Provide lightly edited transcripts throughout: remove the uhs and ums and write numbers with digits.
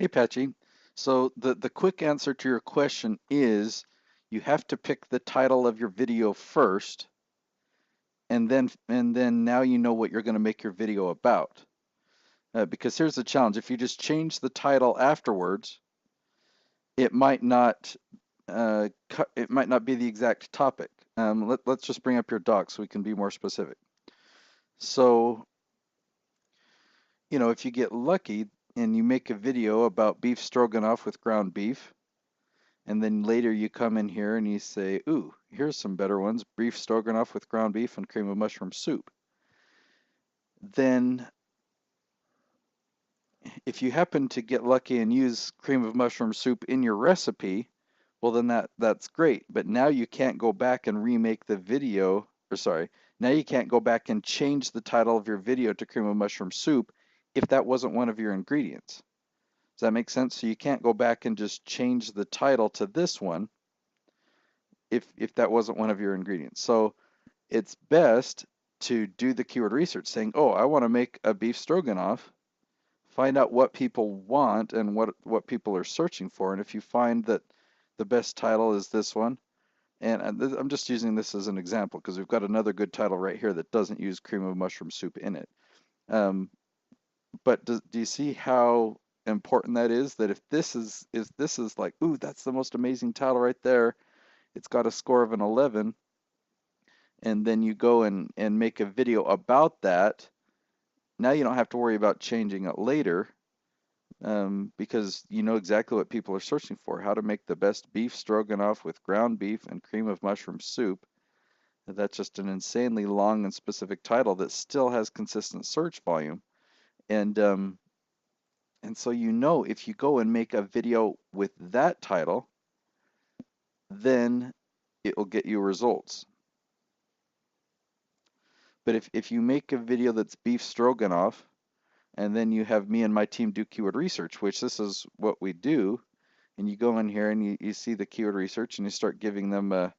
Hey, Patchy. So the quick answer to your question is you have to pick the title of your video first, and then now you know what you're going to make your video about. Because here's the challenge: if you just change the title afterwards, it might not it might not be the exact topic. Let's just bring up your doc so we can be more specific. So, if you get lucky and you make a video about beef stroganoff with ground beef, and then later you come in here and you say, ooh, here's some better ones, beef stroganoff with ground beef and cream of mushroom soup. Then if you happen to get lucky and use cream of mushroom soup in your recipe, well then that's great. But now you can't go back and remake the video, or sorry, now you can't go back and change the title of your video to cream of mushroom soup if that wasn't one of your ingredients. Does that make sense? So you can't go back and just change the title to this one if that wasn't one of your ingredients. So it's best to do the keyword research saying, oh, I want to make a beef stroganoff, find out what people want and what people are searching for. And if you find that the best title is this one, and I'm just using this as an example because we've got another good title right here that doesn't use cream of mushroom soup in it. Um, but do you see how important that is? That if this is like, ooh, that's the most amazing title right there, it's got a score of an 11, and then you go and make a video about that. Now you don't have to worry about changing it later, because you know exactly what people are searching for: how to make the best beef stroganoff with ground beef and cream of mushroom soup. That's just an insanely long and specific title that still has consistent search volume. And so if you go and make a video with that title, then it will get you results. But if you make a video that's beef stroganoff, and then you have me and my team do keyword research, which this is what we do, and you go in here and you see the keyword research and you start giving them a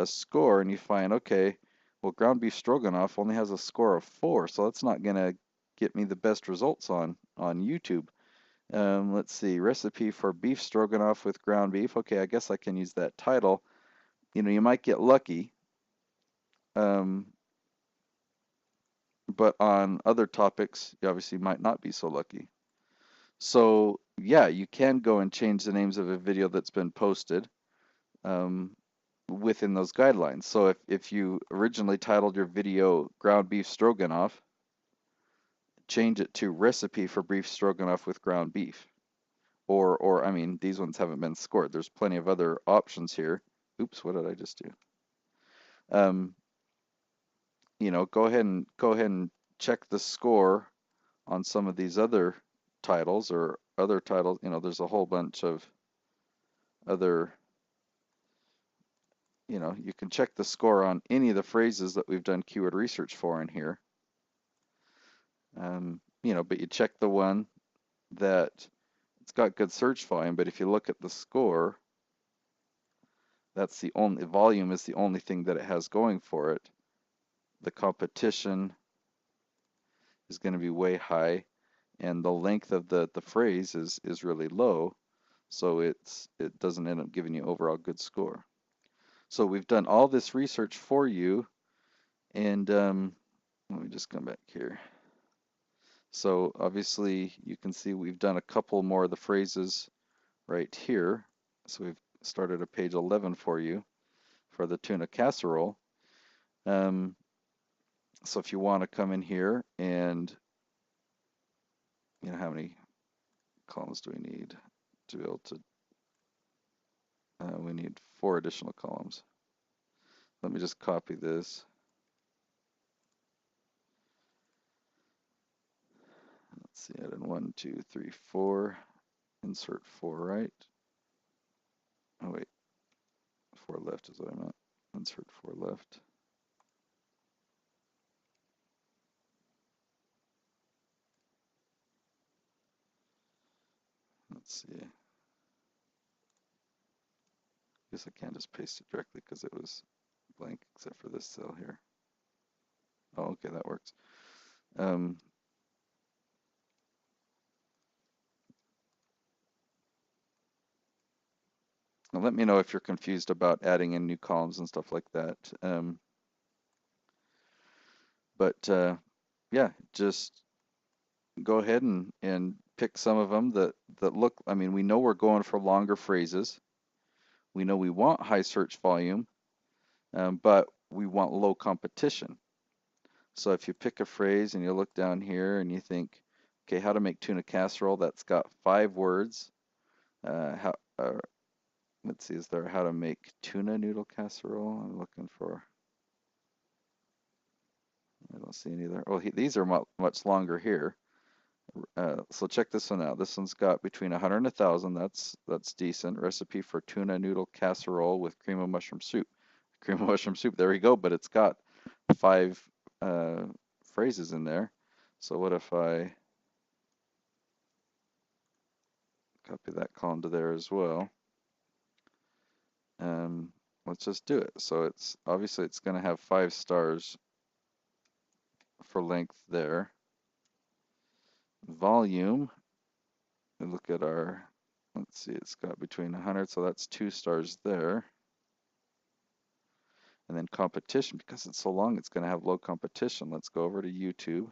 score, and you find, okay, well, ground beef stroganoff only has a score of 4, so that's not going to get me the best results on YouTube. Let's see, recipe for beef stroganoff with ground beef. Okay, I guess I can use that title. You might get lucky, um, but on other topics, you obviously might not be so lucky. So yeah, you can go and change the names of a video that's been posted, um, within those guidelines. So if you originally titled your video ground beef stroganoff, change it to recipe for beef stroganoff with ground beef. Or I mean, these ones haven't been scored. There's plenty of other options here. Oops, what did I just do? Um, go ahead and check the score on some of these other titles or other titles. There's a whole bunch of other, you can check the score on any of the phrases that we've done keyword research for in here. But you check the one that it's got good search volume, but if you look at the score, that's the only volume is the only thing that it has going for it. The competition is going to be way high, and the length of the phrase is really low, so it doesn't end up giving you overall good score. So we've done all this research for you, and let me just come back here. So obviously you can see we've done a couple more of the phrases right here. So we've started at page 11 for you for the tuna casserole. Um, so if you want to come in here and, how many columns do we need to be able to, we need 4 additional columns. Let me just copy this. Let's see, add in 1, 2, 3, 4, insert 4 right. Oh wait, 4 left is what I meant. Insert 4 left. Let's see. Guess I can't just paste it directly because it was blank except for this cell here. Oh, okay, that works. Um, Now let me know if you're confused about adding in new columns and stuff like that. Yeah, just go ahead and pick some of them that look, I mean, we know we're going for longer phrases. We know we want high search volume, but we want low competition. So if you pick a phrase and you look down here and you think, okay, how to make tuna casserole, that's got 5 words. Let's see, is there how to make tuna noodle casserole? I'm looking for, I don't see any there. Oh, these are much longer here. So check this one out. This one's got between 100 and 1,000. That's decent. Recipe for tuna noodle casserole with cream of mushroom soup. Cream of mushroom soup. There we go. But it's got 5 phrases in there. So what if I copy that column to there as well? Let's just do it. So it's obviously it's going to have 5 stars for length there. Volume. Look at our. Let's see. It's got between 100, so that's 2 stars there. And then competition, because it's so long, it's going to have low competition. Let's go over to YouTube.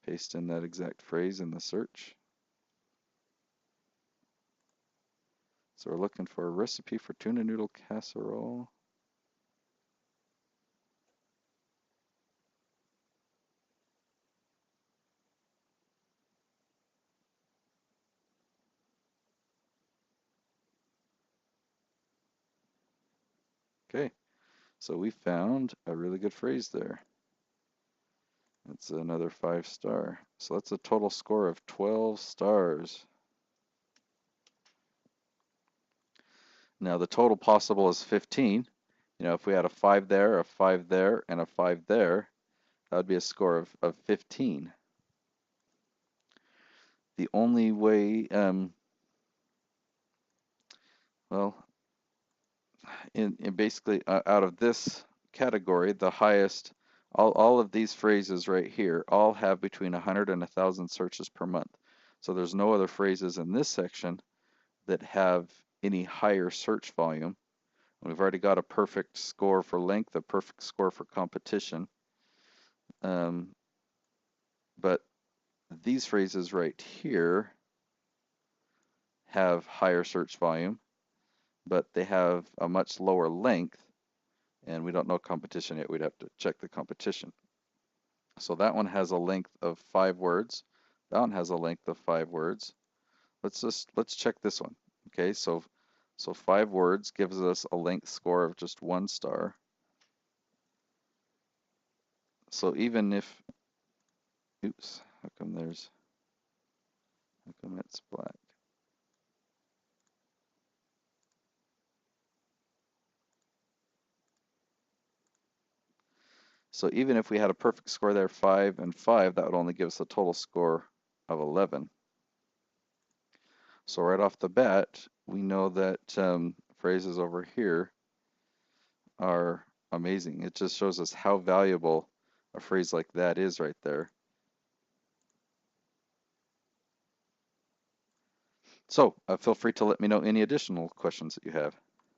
Paste in that exact phrase in the search. So we're looking for a recipe for tuna noodle casserole. Okay, so we found a really good phrase there. That's another 5-star. So that's a total score of 12 stars. Now the total possible is 15. You know, if we had a 5 there, a 5 there, and a 5 there, that would be a score of 15. The only way, well, in basically out of this category, the highest, all of these phrases right here all have between 100 and 1,000 searches per month. So there's no other phrases in this section that have any higher search volume. We've already got a perfect score for length, a perfect score for competition. But these phrases right here have higher search volume, but they have a much lower length, and we don't know competition yet. We'd have to check the competition. So that one has a length of 5 words. That one has a length of 5 words. Let's check this one. Okay, so 5 words gives us a length score of just 1 star. So even if, oops, how come it's black? So even if we had a perfect score there, 5 and 5, that would only give us a total score of 11. So right off the bat, we know that phrases over here are amazing. It just shows us how valuable a phrase like that is right there. So feel free to let me know any additional questions that you have.